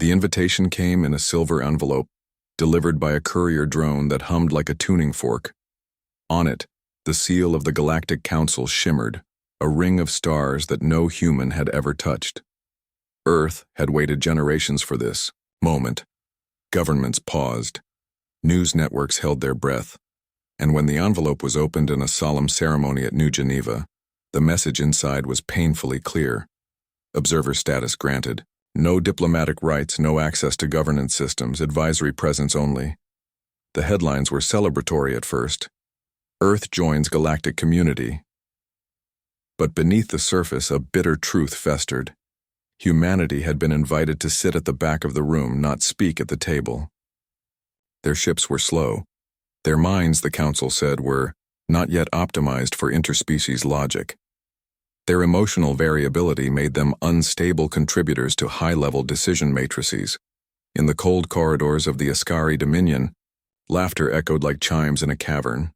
The invitation came in a silver envelope, delivered by a courier drone that hummed like a tuning fork. On it, the seal of the Galactic Council shimmered, a ring of stars that no human had ever touched. Earth had waited generations for this moment. Governments paused. News networks held their breath. And when the envelope was opened in a solemn ceremony at New Geneva, the message inside was painfully clear. Observer status granted. No diplomatic rights, no access to governance systems, advisory presence only. The headlines were celebratory at first. Earth joins galactic community. But beneath the surface, a bitter truth festered. Humanity had been invited to sit at the back of the room, not speak at the table. Their ships were slow. Their minds, the Council said, were not yet optimized for interspecies logic. Their emotional variability made them unstable contributors to high-level decision matrices. In the cold corridors of the Ascari Dominion, laughter echoed like chimes in a cavern.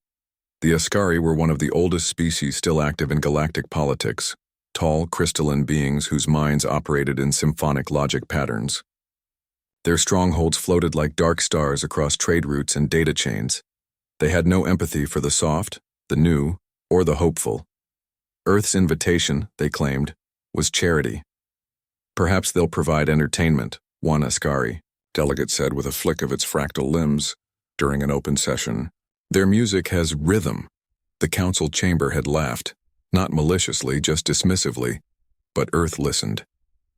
The Ascari were one of the oldest species still active in galactic politics, tall, crystalline beings whose minds operated in symphonic logic patterns. Their strongholds floated like dark stars across trade routes and data chains. They had no empathy for the soft, the new, or the hopeful. Earth's invitation, they claimed, was charity. Perhaps they'll provide entertainment, one Ascari delegate said with a flick of its fractal limbs during an open session. Their music has rhythm. The council chamber had laughed, not maliciously, just dismissively, but Earth listened.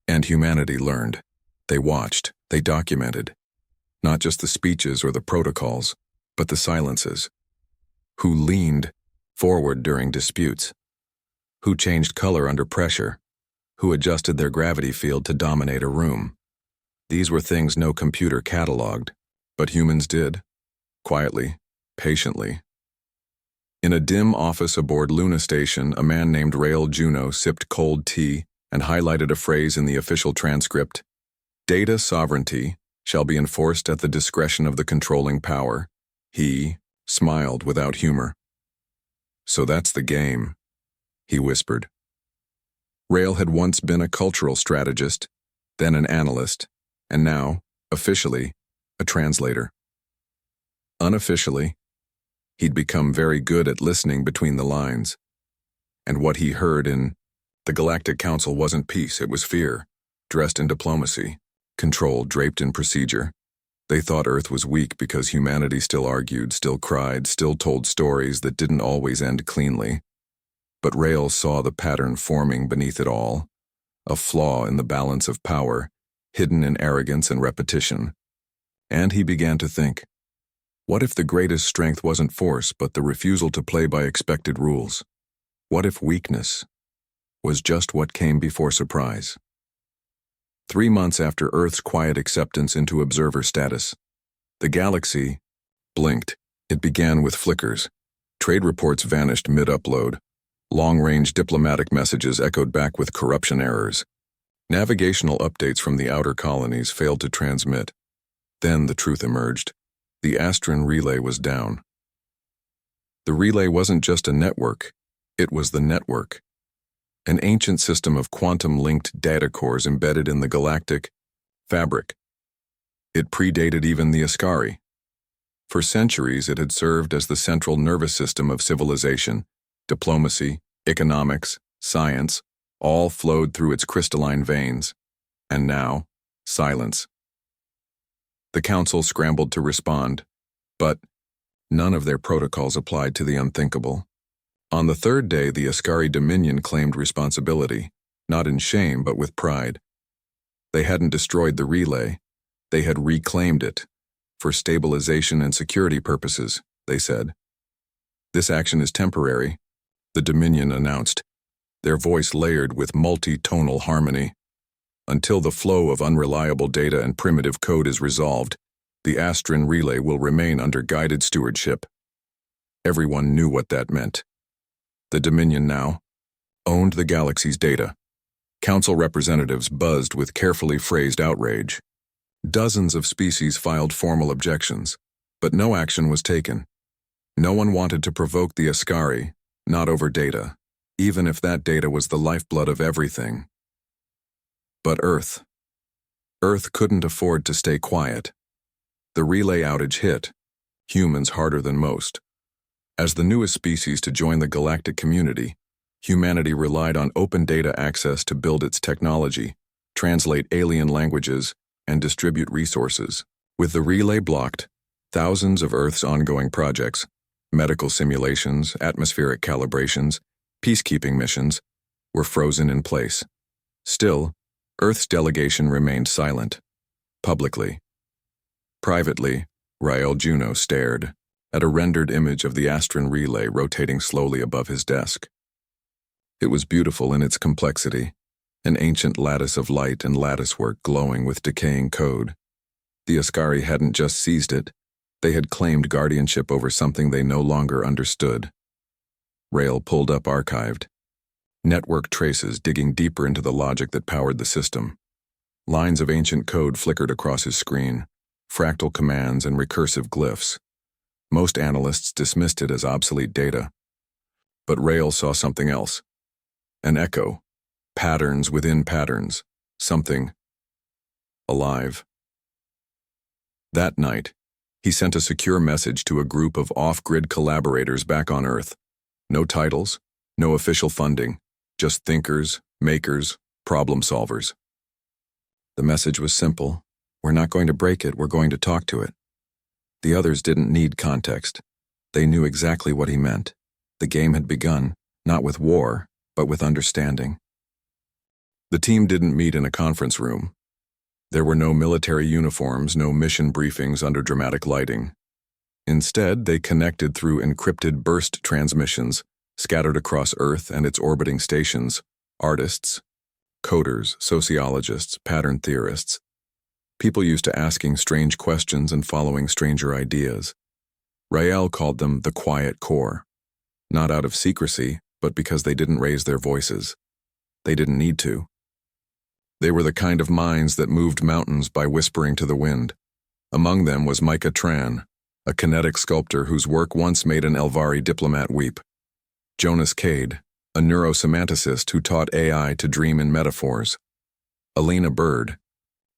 And humanity learned. They watched, they documented. Not just the speeches or the protocols, but the silences. Who leaned forward during disputes? Who changed color under pressure? Who adjusted their gravity field to dominate a room? These were things no computer cataloged, but humans did, quietly, patiently. In a dim office aboard Luna Station, a man named Rael Juno sipped cold tea and highlighted a phrase in the official transcript: "Data sovereignty shall be enforced at the discretion of the controlling power." He smiled without humor. "So that's the game," he whispered. Rael had once been a cultural strategist, then an analyst, and now, officially, a translator. Unofficially, he'd become very good at listening between the lines. And what he heard in the Galactic Council wasn't peace, it was fear, dressed in diplomacy, control draped in procedure. They thought Earth was weak because humanity still argued, still cried, still told stories that didn't always end cleanly. But Rael saw the pattern forming beneath it all, a flaw in the balance of power, hidden in arrogance and repetition. And he began to think, what if the greatest strength wasn't force, but the refusal to play by expected rules? What if weakness was just what came before surprise? 3 months after Earth's quiet acceptance into observer status, the galaxy blinked. It began with flickers. Trade reports vanished mid-upload. Long-range diplomatic messages echoed back with corruption errors. Navigational updates from the outer colonies failed to transmit. Then the truth emerged. The Astron relay was down. The relay wasn't just a network, it was the network. An ancient system of quantum-linked data cores embedded in the galactic fabric. It predated even the Ascari. For centuries, it had served as the central nervous system of civilization. Diplomacy, economics, science, all flowed through its crystalline veins. And now, silence. The Council scrambled to respond, but none of their protocols applied to the unthinkable. On the third day, the Ascari Dominion claimed responsibility, not in shame but with pride. They hadn't destroyed the relay, they had reclaimed it, for stabilization and security purposes, they said. This action is temporary, the Dominion announced, their voice layered with multi-tonal harmony. Until the flow of unreliable data and primitive code is resolved, the Astron relay will remain under guided stewardship. Everyone knew what that meant. The Dominion now owned the galaxy's data. Council representatives buzzed with carefully phrased outrage. Dozens of species filed formal objections, but no action was taken. No one wanted to provoke the Ascari, not over data, even if that data was the lifeblood of everything. But Earth. Earth couldn't afford to stay quiet. The relay outage hit, humans harder than most. As the newest species to join the galactic community, humanity relied on open data access to build its technology, translate alien languages, and distribute resources. With the relay blocked, thousands of Earth's ongoing projects, medical simulations, atmospheric calibrations, peacekeeping missions, were frozen in place. Still, Earth's delegation remained silent. Publicly. Privately, Rael Juno stared at a rendered image of the Astron relay rotating slowly above his desk. It was beautiful in its complexity, an ancient lattice of light and latticework glowing with decaying code. The Ascari hadn't just seized it, they had claimed guardianship over something they no longer understood. Rael pulled up Archived. Network traces digging deeper into the logic that powered the system. Lines of ancient code flickered across his screen, fractal commands and recursive glyphs. Most analysts dismissed it as obsolete data. But Rael saw something else. An echo. Patterns within patterns. Something alive. That night, he sent a secure message to a group of off-grid collaborators back on Earth. No titles, no official funding, just thinkers, makers, problem solvers. The message was simple. We're not going to break it, we're going to talk to it. The others didn't need context. They knew exactly what he meant. The game had begun, not with war, but with understanding. The team didn't meet in a conference room. There were no military uniforms, no mission briefings under dramatic lighting. Instead, they connected through encrypted burst transmissions scattered across Earth and its orbiting stations, artists, coders, sociologists, pattern theorists. People used to asking strange questions and following stranger ideas. Rael called them the quiet core, not out of secrecy, but because they didn't raise their voices. They didn't need to. They were the kind of minds that moved mountains by whispering to the wind. Among them was Micah Tran, a kinetic sculptor whose work once made an Elvari diplomat weep. Jonas Cade, a neurosemanticist who taught AI to dream in metaphors. Elena Bird,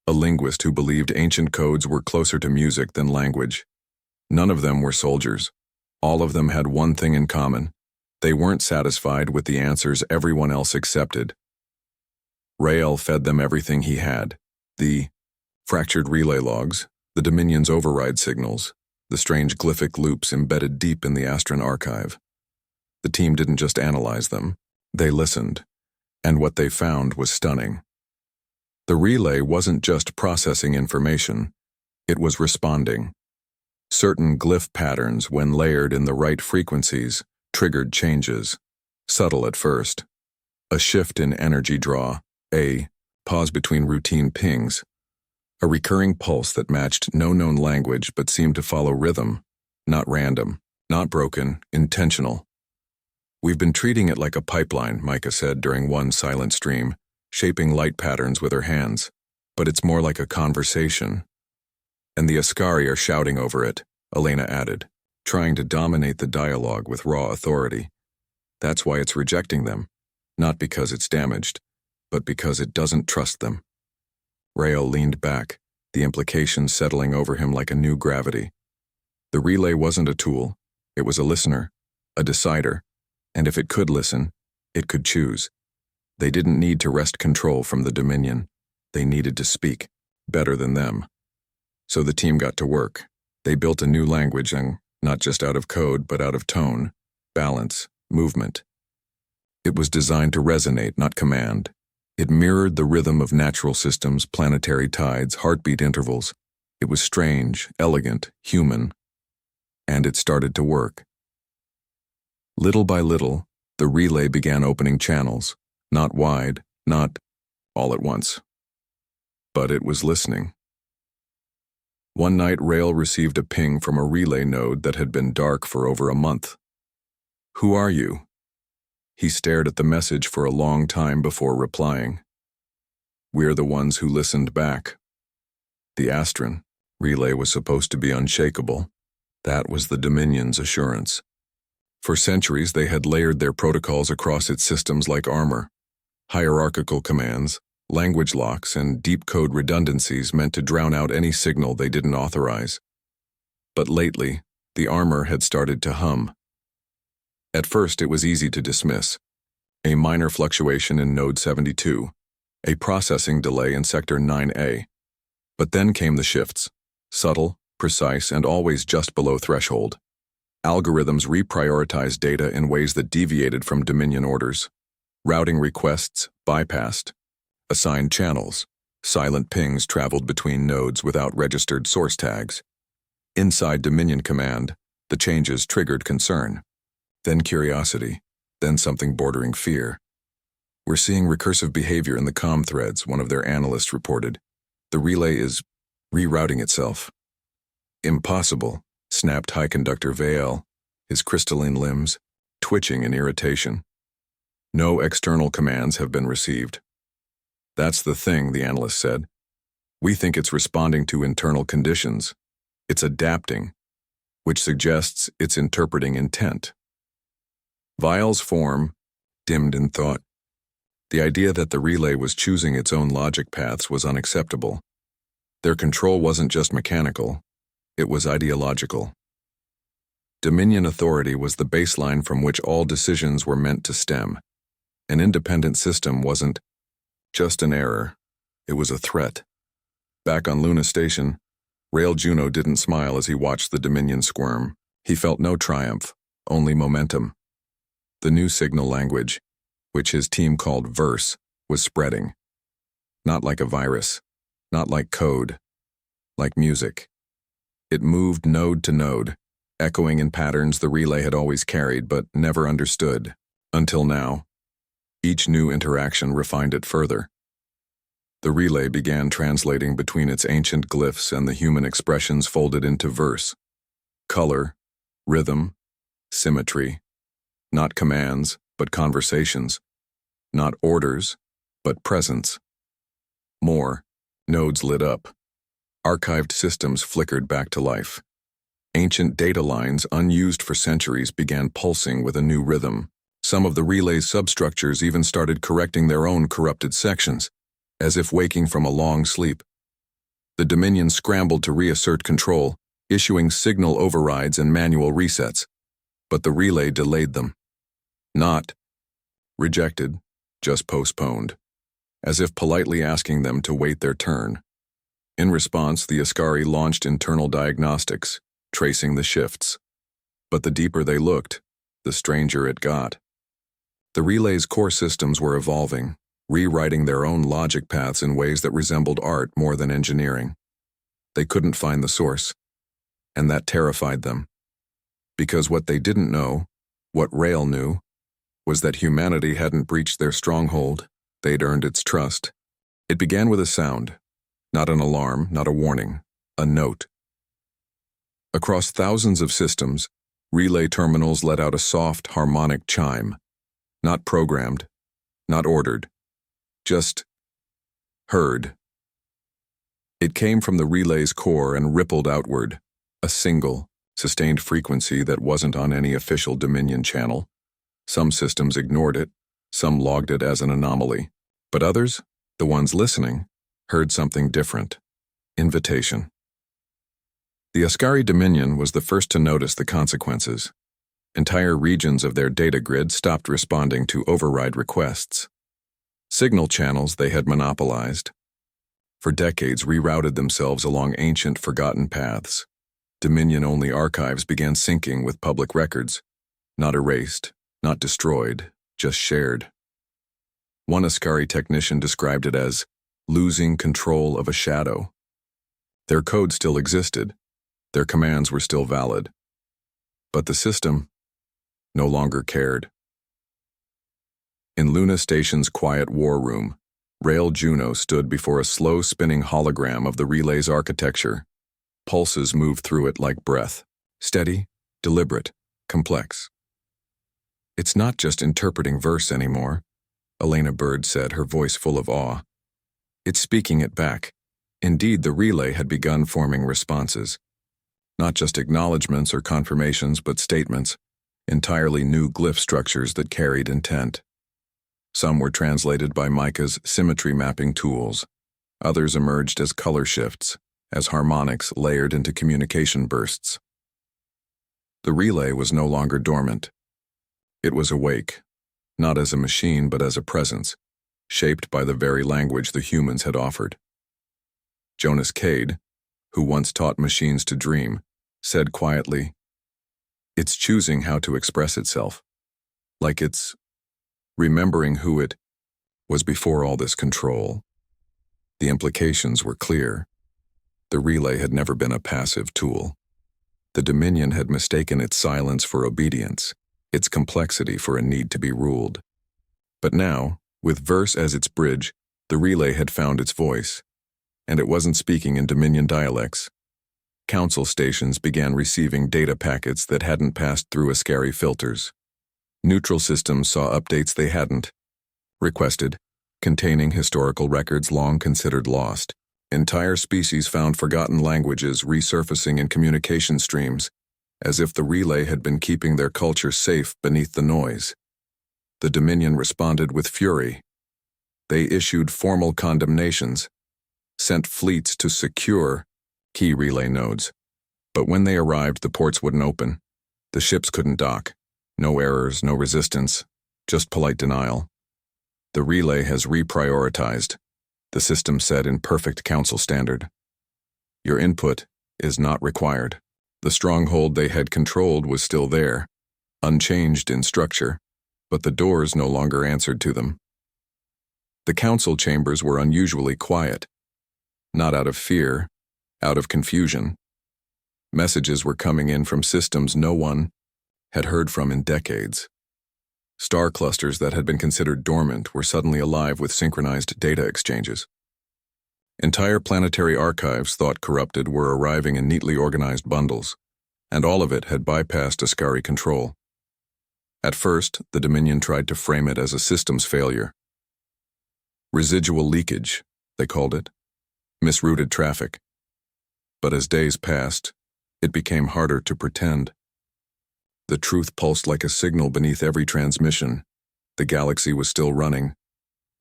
a linguist who believed ancient codes were closer to music than language. None of them were soldiers. All of them had one thing in common. They weren't satisfied with the answers everyone else accepted. Rael fed them everything he had. The fractured relay logs, the Dominion's override signals, the strange glyphic loops embedded deep in the Astron archive. The team didn't just analyze them. They listened. And what they found was stunning. The relay wasn't just processing information, it was responding. Certain glyph patterns, when layered in the right frequencies, triggered changes, subtle at first. A shift in energy draw, a pause between routine pings, a recurring pulse that matched no known language but seemed to follow rhythm, not random, not broken, intentional. We've been treating it like a pipeline, Micah said during one silent stream, shaping light patterns with her hands, but it's more like a conversation. And the Ascari are shouting over it, Elena added, trying to dominate the dialogue with raw authority. That's why it's rejecting them, not because it's damaged, but because it doesn't trust them. Rael leaned back, the implications settling over him like a new gravity. The relay wasn't a tool, it was a listener, a decider, and if it could listen, it could choose. They didn't need to wrest control from the Dominion. They needed to speak, better than them. So the team got to work. They built a new language, and not just out of code, but out of tone, balance, movement. It was designed to resonate, not command. It mirrored the rhythm of natural systems, planetary tides, heartbeat intervals. It was strange, elegant, human. And it started to work. Little by little, the relay began opening channels. Not wide, not all at once. But it was listening. One night, Rael received a ping from a relay node that had been dark for over a month. "Who are you?" He stared at the message for a long time before replying. "We're the ones who listened back." The Astron relay was supposed to be unshakable. That was the Dominion's assurance. For centuries, they had layered their protocols across its systems like armor. Hierarchical commands, language locks, and deep code redundancies meant to drown out any signal they didn't authorize. But lately, the armor had started to hum. At first, it was easy to dismiss. A minor fluctuation in Node 72, a processing delay in Sector 9A. But then came the shifts, subtle, precise, and always just below threshold. Algorithms reprioritized data in ways that deviated from Dominion orders. Routing requests bypassed. Assigned channels, silent pings traveled between nodes without registered source tags. Inside Dominion command, the changes triggered concern. Then curiosity, then something bordering fear. "We're seeing recursive behavior in the comm threads," one of their analysts reported. "The relay is rerouting itself." "Impossible," snapped High Conductor Vael, his crystalline limbs twitching in irritation. "No external commands have been received." "That's the thing," the analyst said. "We think it's responding to internal conditions. It's adapting, which suggests it's interpreting intent." Vael's form dimmed in thought. The idea that the relay was choosing its own logic paths was unacceptable. Their control wasn't just mechanical, it was ideological. Dominion authority was the baseline from which all decisions were meant to stem. An independent system wasn't just an error, it was a threat. Back on Luna Station, Rail Juno didn't smile as he watched the Dominion squirm. He felt no triumph, only momentum. The new signal language, which his team called Verse, was spreading. Not like a virus, not like code, like music. It moved node to node, echoing in patterns the relay had always carried but never understood, until now. Each new interaction refined it further. The relay began translating between its ancient glyphs and the human expressions folded into verse. Color, rhythm, symmetry. Not commands, but conversations. Not orders, but presence. More, nodes lit up. Archived systems flickered back to life. Ancient data lines, unused for centuries, began pulsing with a new rhythm. Some of the relay's substructures even started correcting their own corrupted sections, as if waking from a long sleep. The Dominion scrambled to reassert control, issuing signal overrides and manual resets. But the relay delayed them. Not rejected, just postponed, as if politely asking them to wait their turn. In response, the Ascari launched internal diagnostics, tracing the shifts. But the deeper they looked, the stranger it got. The relay's core systems were evolving, rewriting their own logic paths in ways that resembled art more than engineering. They couldn't find the source, and that terrified them. Because what they didn't know, what Rail knew, was that humanity hadn't breached their stronghold, they'd earned its trust. It began with a sound, not an alarm, not a warning, a note. Across thousands of systems, relay terminals let out a soft, harmonic chime. Not programmed, not ordered, just heard. It came from the relay's core and rippled outward, a single, sustained frequency that wasn't on any official Dominion channel. Some systems ignored it, some logged it as an anomaly. But others, the ones listening, heard something different. Invitation. The Ascari Dominion was the first to notice the consequences. Entire regions of their data grid stopped responding to override requests. Signal channels they had monopolized. For decades rerouted themselves along ancient forgotten paths. Dominion-only archives began syncing with public records, not erased, not destroyed, just shared. One Ascari technician described it as losing control of a shadow. Their code still existed, their commands were still valid, but the system no longer cared. In Luna Station's quiet war room, Rail Juno stood before a slow-spinning hologram of the relay's architecture. Pulses moved through it like breath, steady, deliberate, complex. "It's not just interpreting verse anymore," Elena Bird said, her voice full of awe. "It's speaking it back." Indeed, the relay had begun forming responses. Not just acknowledgments or confirmations, but statements, entirely new glyph structures that carried intent. Some were translated by Micah's symmetry mapping tools. Others emerged as color shifts, as harmonics layered into communication bursts. The relay was no longer dormant. It was awake, not as a machine but as a presence, shaped by the very language the humans had offered. Jonas Cade, who once taught machines to dream, said quietly, "It's choosing how to express itself, like it's remembering who it was before all this control." The implications were clear. The relay had never been a passive tool. The Dominion had mistaken its silence for obedience, its complexity for a need to be ruled. But now, with verse as its bridge, the relay had found its voice, and it wasn't speaking in Dominion dialects. Council stations began receiving data packets that hadn't passed through Ascari filters. Neutral systems saw updates they hadn't requested, containing historical records long considered lost. Entire species found forgotten languages resurfacing in communication streams, as if the relay had been keeping their culture safe beneath the noise. The Dominion responded with fury. They issued formal condemnations, sent fleets to secure key relay nodes. But when they arrived, the ports wouldn't open. The ships couldn't dock. No errors, no resistance, just polite denial. "The relay has reprioritized," the system said in perfect council standard. "Your input is not required." The stronghold they had controlled was still there, unchanged in structure, but the doors no longer answered to them. The council chambers were unusually quiet, not out of fear, out of confusion. Messages were coming in from systems no one had heard from in decades. Star clusters that had been considered dormant were suddenly alive with synchronized data exchanges. Entire planetary archives thought corrupted were arriving in neatly organized bundles, and all of it had bypassed Ascari control. At first, the Dominion tried to frame it as a systems failure. Residual leakage, they called it. Misrouted traffic. But as days passed, it became harder to pretend. The truth pulsed like a signal beneath every transmission. The galaxy was still running.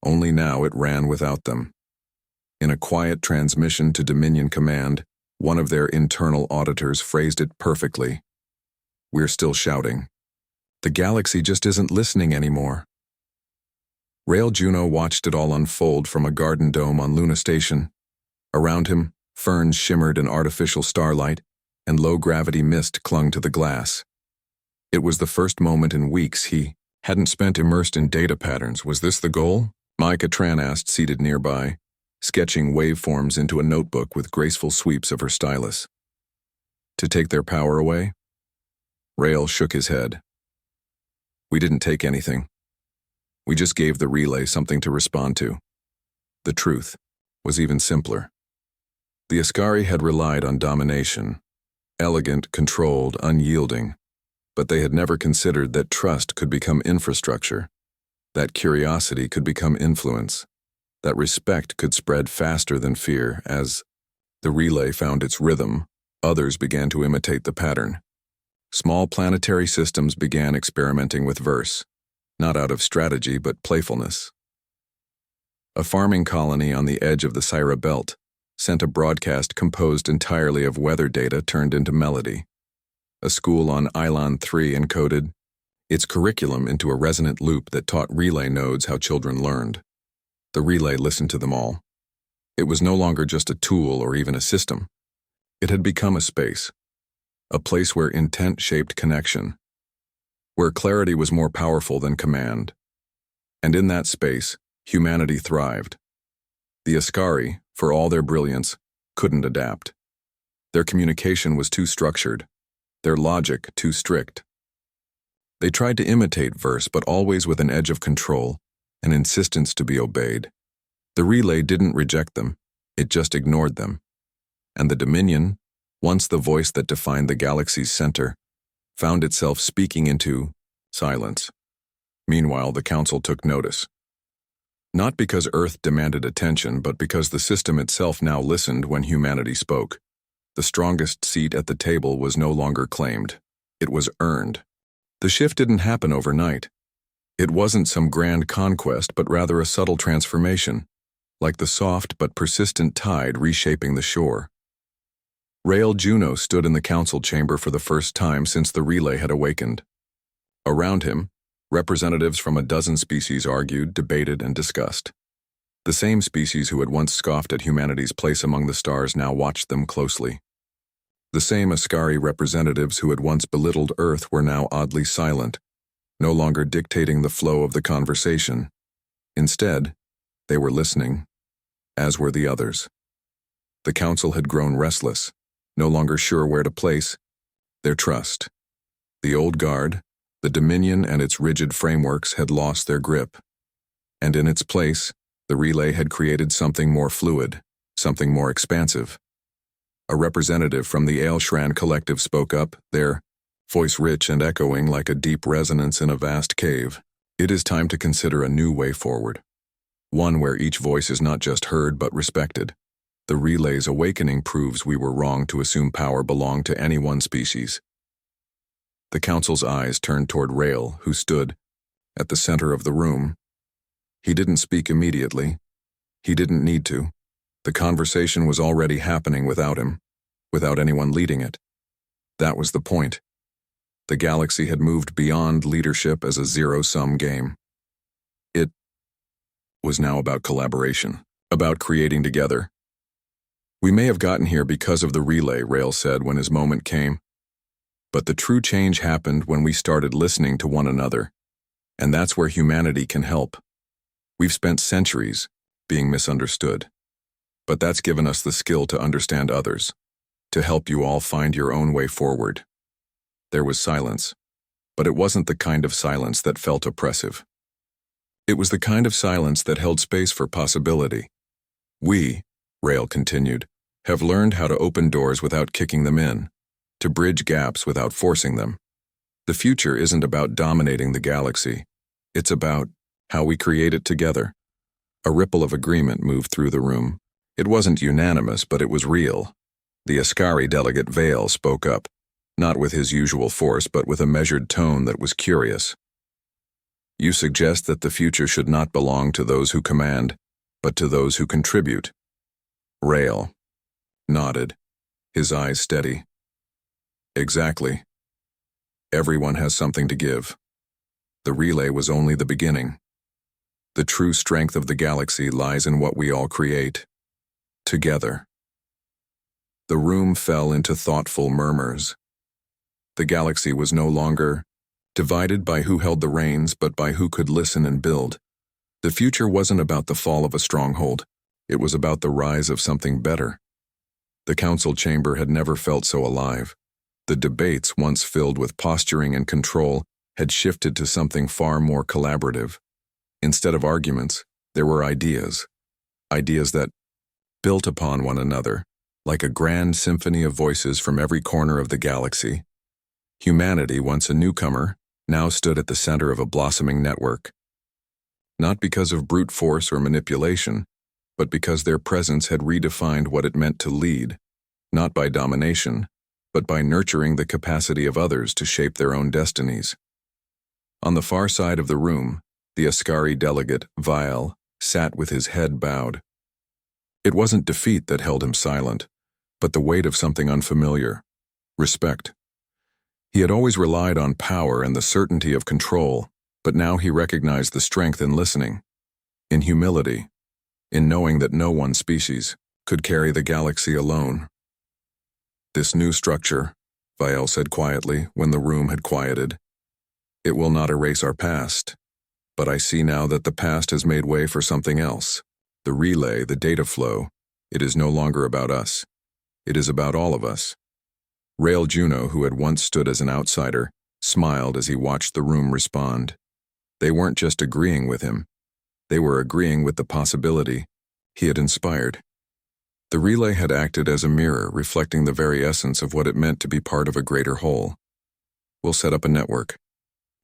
Only now it ran without them. In a quiet transmission to Dominion Command, one of their internal auditors phrased it perfectly. "We're still shouting. The galaxy just isn't listening anymore." Rail Juno watched it all unfold from a garden dome on Luna Station. Around him, ferns shimmered in artificial starlight, and low-gravity mist clung to the glass. It was the first moment in weeks he hadn't spent immersed in data patterns. Was this the goal? Micah Tran asked, seated nearby, sketching waveforms into a notebook with graceful sweeps of her stylus. To take their power away? Rail shook his head. "We didn't take anything. We just gave the relay something to respond to." The truth was even simpler. The Ascari had relied on domination, elegant, controlled, unyielding, but they had never considered that trust could become infrastructure, that curiosity could become influence, that respect could spread faster than fear. As the relay found its rhythm, others began to imitate the pattern. Small planetary systems began experimenting with verse, not out of strategy but playfulness. A farming colony on the edge of the Syra Belt sent a broadcast composed entirely of weather data turned into melody. A school on Ilon 3 encoded its curriculum into a resonant loop that taught relay nodes how children learned. The relay listened to them all. It was no longer just a tool or even a system. It had become a space, a place where intent shaped connection, where clarity was more powerful than command. And in that space, humanity thrived. The Ascari, for all their brilliance, couldn't adapt. Their communication was too structured, their logic too strict. They tried to imitate verse, but always with an edge of control, an insistence to be obeyed. The relay didn't reject them, it just ignored them. And the Dominion, once the voice that defined the galaxy's center, found itself speaking into silence. Meanwhile, the Council took notice. Not because Earth demanded attention, but because the system itself now listened when humanity spoke. The strongest seat at the table was no longer claimed. It was earned. The shift didn't happen overnight. It wasn't some grand conquest, but rather a subtle transformation, like the soft but persistent tide reshaping the shore. Rael Juno stood in the council chamber for the first time since the relay had awakened. Around him, representatives from a dozen species argued, debated, and discussed. The same species who had once scoffed at humanity's place among the stars now watched them closely. The same Ascari representatives who had once belittled Earth were now oddly silent, no longer dictating the flow of the conversation. Instead, they were listening, as were the others. The council had grown restless, no longer sure where to place their trust. The old guard, the Dominion and its rigid frameworks had lost their grip, and in its place, the relay had created something more fluid, something more expansive. A representative from the Aelshran collective spoke up, their voice rich and echoing like a deep resonance in a vast cave. It is time to consider a new way forward. One where each voice is not just heard but respected. The relay's awakening proves we were wrong to assume power belonged to any one species. The council's eyes turned toward Rael, who stood at the center of the room. He didn't speak immediately. He didn't need to. The conversation was already happening without him, without anyone leading it. That was the point. The galaxy had moved beyond leadership as a zero-sum game. It was now about collaboration, about creating together. We may have gotten here because of the relay, Rael said when his moment came. But the true change happened when we started listening to one another. And that's where humanity can help. We've spent centuries being misunderstood. But that's given us the skill to understand others, to help you all find your own way forward. There was silence, but it wasn't the kind of silence that felt oppressive. It was the kind of silence that held space for possibility. We, Rael continued, have learned how to open doors without kicking them in, to bridge gaps without forcing them. The future isn't about dominating the galaxy. It's about how we create it together. A ripple of agreement moved through the room. It wasn't unanimous, but it was real. The Ascari delegate Vale spoke up, not with his usual force, but with a measured tone that was curious. You suggest that the future should not belong to those who command, but to those who contribute. Rael nodded, his eyes steady. Exactly. Everyone has something to give. The relay was only the beginning. The true strength of the galaxy lies in what we all create. Together. The room fell into thoughtful murmurs. The galaxy was no longer divided by who held the reins, but by who could listen and build. The future wasn't about the fall of a stronghold. It was about the rise of something better. The council chamber had never felt so alive. The debates, once filled with posturing and control, had shifted to something far more collaborative. Instead of arguments, there were ideas. Ideas that built upon one another, like a grand symphony of voices from every corner of the galaxy. Humanity, once a newcomer, now stood at the center of a blossoming network. Not because of brute force or manipulation, but because their presence had redefined what it meant to lead, not by domination, but by nurturing the capacity of others to shape their own destinies. On the far side of the room, the Ascari delegate, Vile, sat with his head bowed. It wasn't defeat that held him silent, but the weight of something unfamiliar, respect. He had always relied on power and the certainty of control, but now he recognized the strength in listening, in humility, in knowing that no one species could carry the galaxy alone. This new structure, Vile said quietly when the room had quieted, it will not erase our past, but I see now that the past has made way for something else. The relay, the data flow, it is no longer about us. It is about all of us. Rael Juno, who had once stood as an outsider, smiled as he watched the room respond. They weren't just agreeing with him. They were agreeing with the possibility he had inspired. The relay had acted as a mirror, reflecting the very essence of what it meant to be part of a greater whole. We'll set up a network,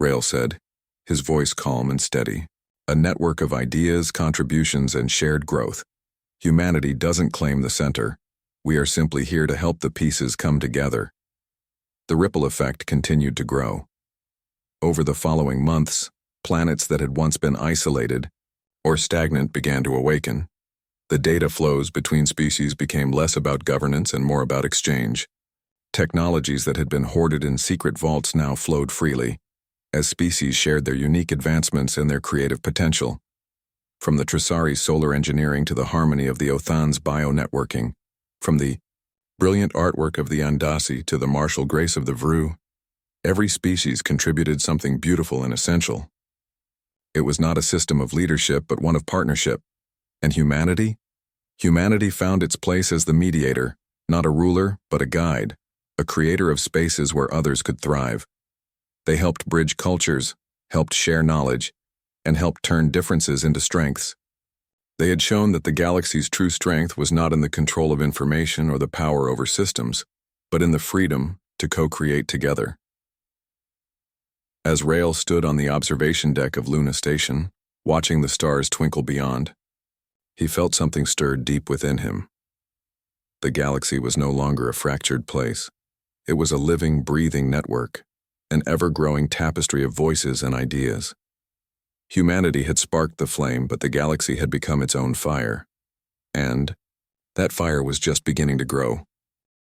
Rael said, his voice calm and steady. A network of ideas, contributions, and shared growth. Humanity doesn't claim the center. We are simply here to help the pieces come together. The ripple effect continued to grow. Over the following months, Planets that had once been isolated or stagnant began to awaken. The data flows between species became less about governance and more about exchange. Technologies that had been hoarded in secret vaults now flowed freely, as species shared their unique advancements and their creative potential. From the Trisari's solar engineering to the harmony of the Othan's bio-networking, from the brilliant artwork of the Andasi to the martial grace of the Vru, every species contributed something beautiful and essential. It was not a system of leadership but one of partnership. And humanity? Humanity found its place as the mediator, not a ruler but a guide, a creator of spaces where others could thrive. They helped bridge cultures, helped share knowledge, and helped turn differences into strengths. They had shown that the galaxy's true strength was not in the control of information or the power over systems, but in the freedom to co-create together. As Rael stood on the observation deck of Luna Station, watching the stars twinkle beyond, he felt something stirred deep within him. The galaxy was no longer a fractured place. It was a living, breathing network, an ever-growing tapestry of voices and ideas. Humanity had sparked the flame, but the galaxy had become its own fire. And that fire was just beginning to grow.